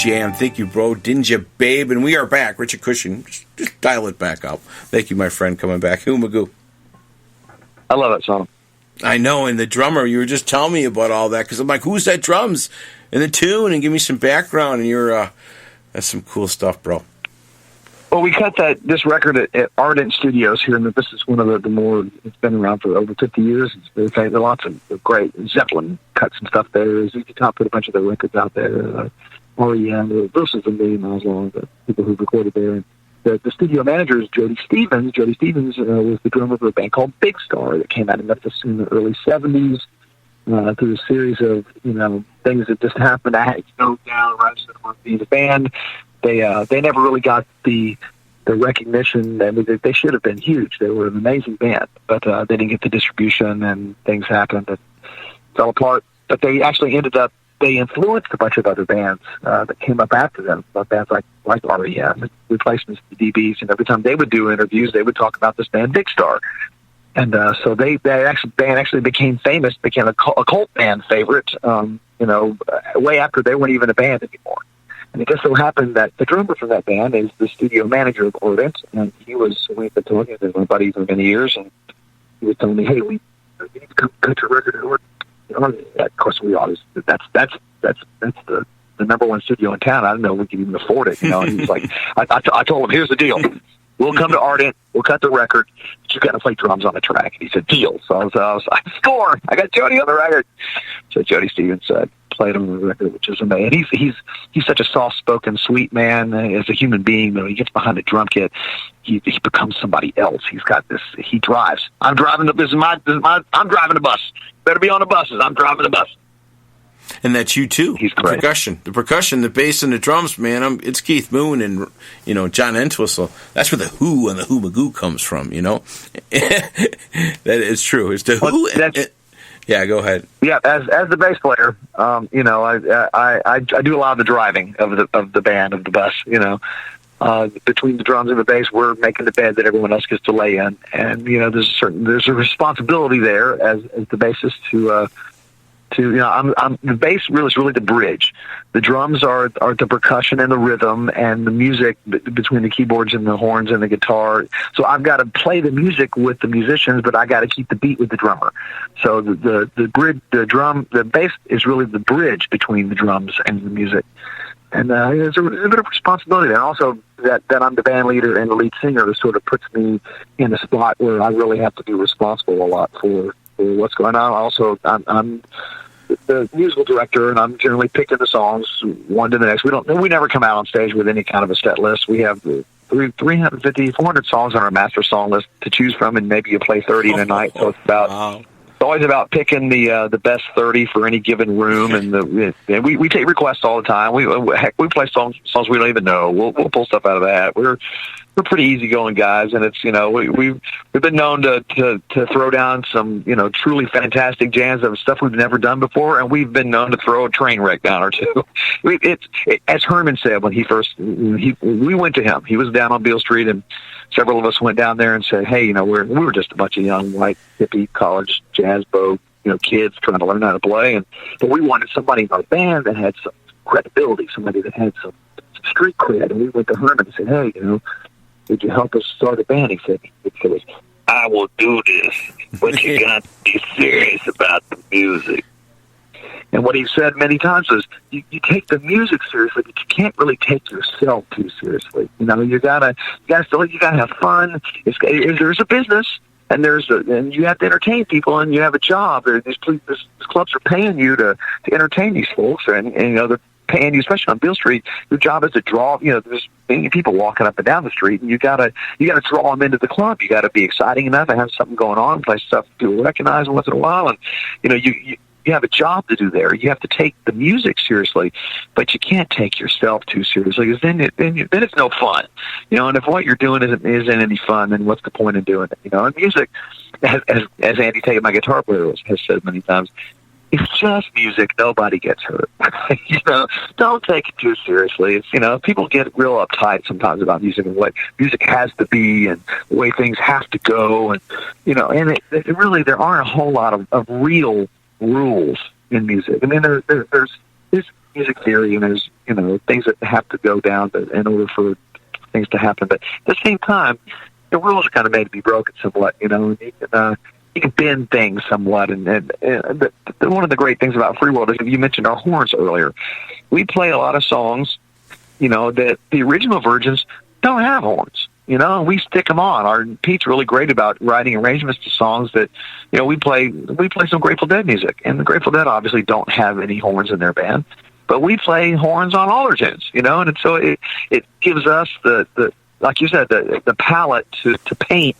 jam. Thank you, bro. Didn't you, babe? And we are back. Richard Cushing, just dial it back up. Thank you, my friend, coming back. Magoo. I love that song. I know, and the drummer, you were just telling me about all that, because I'm like, who's that drums and the tune, and give me some background, and you're, that's some cool stuff, bro. Well, we cut this record at Ardent Studios here, and this is one of the more, it's been around for over 50 years. There are lots of great, Zeppelin cut some stuff there. ZZ Top put a bunch of their records out there. REM, this is a million miles long, the people who recorded there. And the studio manager is Jody Stevens. Jody Stevens was the drummer for a band called Big Star that came out of Memphis in the early 70s. Through a series of, things that just happened. I had to go down right as I being the band. They never really got the recognition. I mean, they should have been huge. They were an amazing band, but they didn't get the distribution, and things happened that fell apart. But they actually they influenced a bunch of other bands that came up after them, bands like REM, replacements to the DBs, and every time they would do interviews, they would talk about this band Big Star. And so band actually became famous, became a cult band favorite, way after they weren't even a band anymore. And it just so happened that the drummer for that band is the studio manager of Ardent, and we've been talking to my buddy for many years, and he was telling me, hey, you need to come cut your record at Ardent. Of course, we always, that's the number one studio in town. I don't know if we can even afford it, And he was like, I told him, here's the deal. We'll come to Ardent, we'll cut the record, but you got to play drums on the track. And he said, deal. So I was like, score! I got Jody on the record. So Jody Stevens played on the record, which is amazing. And he's such a soft-spoken, sweet man as a human being. When he gets behind a drum kit, he becomes somebody else. He's got this. He drives. I'm driving the bus. Better be on the buses. I'm driving the bus. And that's you too. He's great. The percussion, the bass, and the drums, man. It's Keith Moon and John Entwistle. That's where the Who and the Who Magoo comes from. That is true. It's the Who. Yeah, go ahead. Yeah, as the bass player, I do a lot of the driving of the band, of the bus. Between the drums and the bass, we're making the bed that everyone else gets to lay in, and there's a responsibility there as the bassist to the bass really is really the bridge. The drums are the percussion and the rhythm and the music between the keyboards and the horns and the guitar. So I've got to play the music with the musicians, but I got to keep the beat with the drummer. So the bass is really the bridge between the drums and the music. And there's a bit of responsibility there. And also that I'm the band leader and the lead singer sort of puts me in a spot where I really have to be responsible a lot for what's going on. Also, I'm the musical director, and I'm generally picking the songs one to the next. We never come out on stage with any kind of a set list. We have 350, 400 songs on our master song list to choose from, and maybe you play 30 in a night. So it's always about picking the best 30 for any given room, and we take requests all the time. We play songs we don't even know. We'll pull stuff out of that. We're pretty easygoing guys, and it's we've been known to throw down some truly fantastic jams of stuff we've never done before, and we've been known to throw a train wreck down or two. As Herman said when we went to him, he was down on Beale Street, and several of us went down there and said, hey, we were just a bunch of young white hippie college jazz bow kids trying to learn how to play, but we wanted somebody in our band that had some credibility, somebody that had some street cred, and we went to Herman and said, hey, would you help us start a band? He said, I will do this, but you got to be serious about the music. And what he said many times is, you take the music seriously, but you can't really take yourself too seriously. You gotta have fun. There's a business, and and you have to entertain people, and you have a job. These clubs are paying you to entertain these folks, and they're paying you, especially on Beale Street. Your job is to draw. There's many people walking up and down the street, and you gotta draw them into the club. You gotta be exciting enough and have something going on, play stuff people recognize once in a while, and you have a job to do there. You have to take the music seriously, but you can't take yourself too seriously, because then it's no fun. And if what you're doing isn't any fun, then what's the point in doing it? And music, as Andy Tate, my guitar player, has said many times, it's just music. Nobody gets hurt. Don't take it too seriously. It's people get real uptight sometimes about music and what music has to be and the way things have to go, and and it really, there aren't a whole lot of real rules in music. I mean, there's music theory, and there's things that have to go down in order for things to happen. But at the same time, the rules are kind of made to be broken somewhat. You can bend things somewhat, and one of the great things about Free World is, you mentioned our horns earlier. We play a lot of songs, that the original versions don't have horns. We stick them on. Pete's really great about writing arrangements to songs that, we play some Grateful Dead music, and the Grateful Dead obviously don't have any horns in their band, but we play horns on all their tunes, and so it gives us the like you said, the palette to paint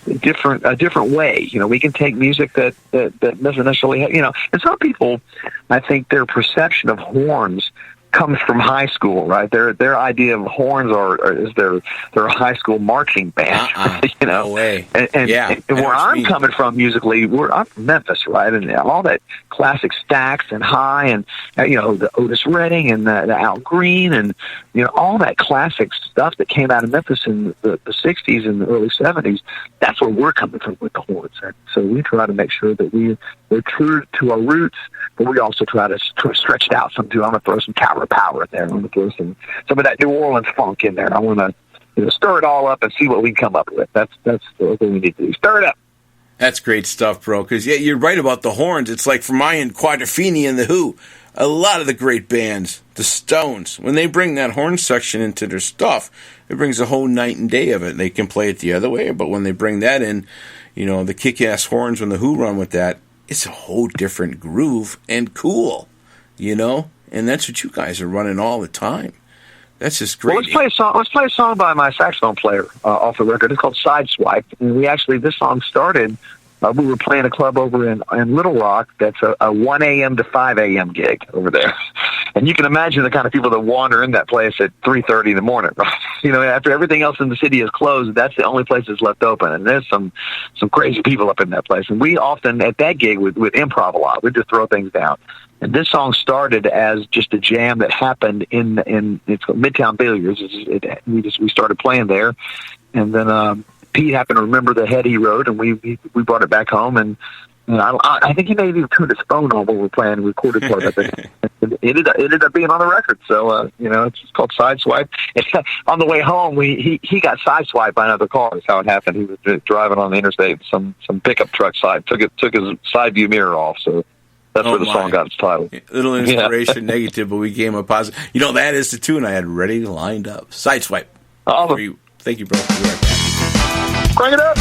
a different way. We can take music that doesn't necessarily have, and some people, I think their perception of horns comes from high school, right? Their idea of horns is their high school marching band, No way. And where I'm coming from musically, I'm from Memphis, right? And all that classic Stax and High, and the Otis Redding and the Al Green, and all that classic stuff that came out of Memphis in the 60s and the early 70s. That's where we're coming from with the horns. And so we try to make sure that we're true to our roots, but we also try to stretch it out some too. I'm going to throw some Tower of Power in there. I'm going to throw some of that New Orleans funk in there. I want to stir it all up and see what we can come up with. That's what we need to do. Stir it up. That's great stuff, bro. Because you're right about the horns. It's like for Mayan Quadrophenia and the Who. A lot of the great bands, the Stones, when they bring that horn section into their stuff, it brings a whole night and day of it. They can play it the other way, but when they bring that in, the kick-ass horns when the Who run with that, it's a whole different groove and cool, And that's what you guys are running all the time. That's just great. Well, let's play a song by my saxophone player off the record. It's called Sideswipe. And this song started, we were playing a club over in Little Rock that's a 1 a.m. to 5 a.m. gig over there. And you can imagine the kind of people that wander in that place at 3:30 in the morning. After everything else in the city is closed, that's the only place that's left open. And there's some crazy people up in that place. And we often, at that gig, would improv a lot. We'd just throw things down. And this song started as just a jam that happened in it's called Midtown Billiards. We started playing there, and then Pete happened to remember the head he wrote, and we brought it back home. And I think he may have even turned his phone on when we were playing and recorded part of it. It ended up being on the record. So it's called Sideswipe. On the way home, he got sideswiped by another car. That's how it happened. He was driving on the interstate. Some pickup truck took his side view mirror off. So. That's where the song got its title. A little inspiration, negative, but we gave him a positive. That is the tune I had ready lined up. Sideswipe. Awesome. Thank you, bro. Bring it up.